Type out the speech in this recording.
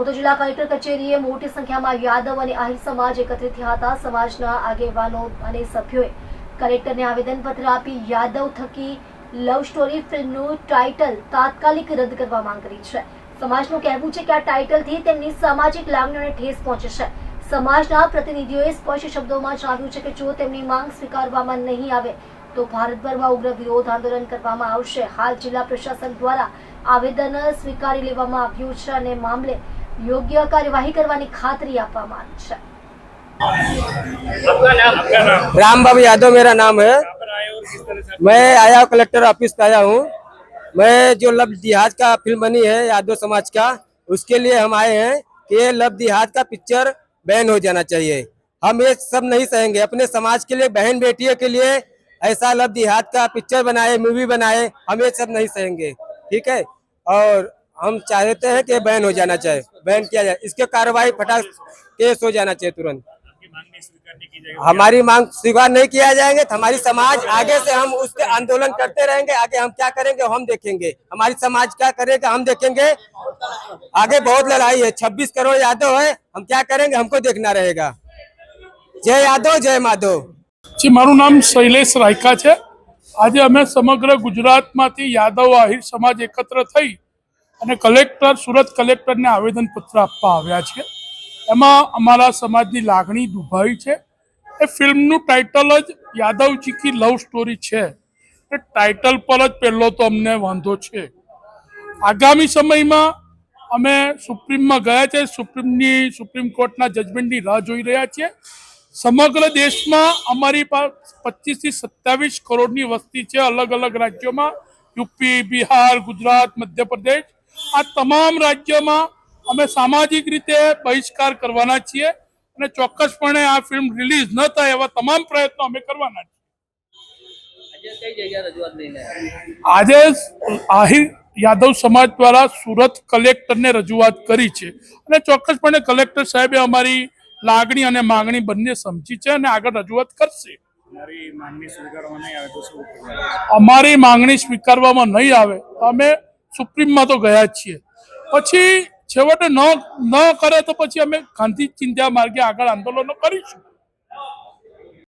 સુરત જિલ્લા કલેક્ટર કચેરીએ મોટી સંખ્યામાં યાદવ અને આહિર સમાજ એકત્રિત થયા હતા। સમાજના આગેવાનો અને સભ્યોએ કલેક્ટરને આવેદનપત્ર આપી યાદવ થકી લવ સ્ટોરી ફિલ્મનું ટાઇટલ તાત્કાલિક રદ કરવા માંગ કરી છે। સમાજનું કહેવું છે કે આ ટાઇટલથી તેમની સામાજિક લાગણીઓને ઠેસ પહોંચે છે। સમાજના પ્રતિનિધિઓએ સ્પષ્ટ શબ્દોમાં જણાવ્યું છે કે જો તેમની માંગ સ્વીકારવામાં નહીં આવે તો ભારતભરમાં ઉગ્ર વિરોધ આંદોલન કરવામાં આવશે। હાલ જિલ્લા પ્રશાસન દ્વારા આવેદન સ્વીકારી લેવામાં આવ્યું છે અને મામલે યોગ્ય कार्यवाही करवानी खातरी આપવામાં આવી છે। राम बाबू यादव मेरा नाम है। मैं आया कलेक्टर ऑफिस पे आया हूँ। मैं जो लव जिहाद का फिल्म बनी है यादव समाज का, उसके लिए हम आए हैं कि ये लव जिहाद का पिक्चर बैन हो जाना चाहिए। हम ये सब नहीं सहेंगे। अपने समाज के लिए, बहन बेटियों के लिए ऐसा लव जिहाद का पिक्चर बनाए, मूवी बनाए, हम ये सब नहीं सहेंगे। ठीक है, और हम चाहते हैं कि बैन हो जाना चाहिए, बैन किया जाए, इसके कार्रवाई फटाक केस हो जाना चाहिए तुरंत। हमारी मांग स्वीकार नहीं किया जाएंगे तो हमारी समाज आगे से हम उसके आंदोलन करते रहेंगे। आगे हम क्या करेंगे हम देखेंगे, हमारी समाज क्या करेगा हम देखेंगे। आगे बहुत लड़ाई है, 26 करोड़ यादव है, हम क्या करेंगे हमको देखना रहेगा। जय यादव जय माधव। जी, मारू नाम शैलेष रायका है। आज अमे समग्र गुजरात में यादव आहिर समाज एकत्र थई અને કલેક્ટર સુરત કલેક્ટરને આવેદનપત્ર આપવા આવ્યા છે। એમાં અમારા સમાજની લાગણી દુભાઈ છે। એ ફિલ્મનું ટાઇટલ જ યાદવજી કી લવ સ્ટોરી છે। એ ટાઇટલ પર જ પહેલો તો અમને વાંધો છે। આગામી સમયમાં અમે સુપ્રીમમાં ગયા છે, સુપ્રીમ કોર્ટના જજમેન્ટની રાહ જોઈ રહ્યા છીએ। સમગ્ર દેશમાં અમારી પાસે 25 થી 27 કરોડની વસ્તી છે। અલગ અલગ રાજ્યોમાં, યુપી, બિહાર, ગુજરાત, મધ્યપ્રદેશ, આ તમામ રાજ્યોમાં અમે સામાજિક રીતે બહિષ્કાર કરવાના છીએ અને ચોક્કસપણે આ ફિલ્મ રિલીઝ ન થાય એવા તમામ પ્રયત્નો અમે કરવાના છીએ। આજે આહિર યાદવ સમાજ દ્વારા સુરત કલેક્ટરને રજૂઆત કરી છે અને ચોક્કસપણે કલેક્ટર સાહેબે અમારી લાગણી અને માંગણી બંને સમજી છે અને આગળ રજૂઆત કરશે। અમારી માંગણી સ્વીકારવામાં નહીં આવે તો અમે સુપ્રીમમાં તો ગયા જ છીએ। પછી છેવટે ન કરે તો પછી અમે ગાંધી ચિંધ્યા માર્ગે આગળ આંદોલનો કરીશું।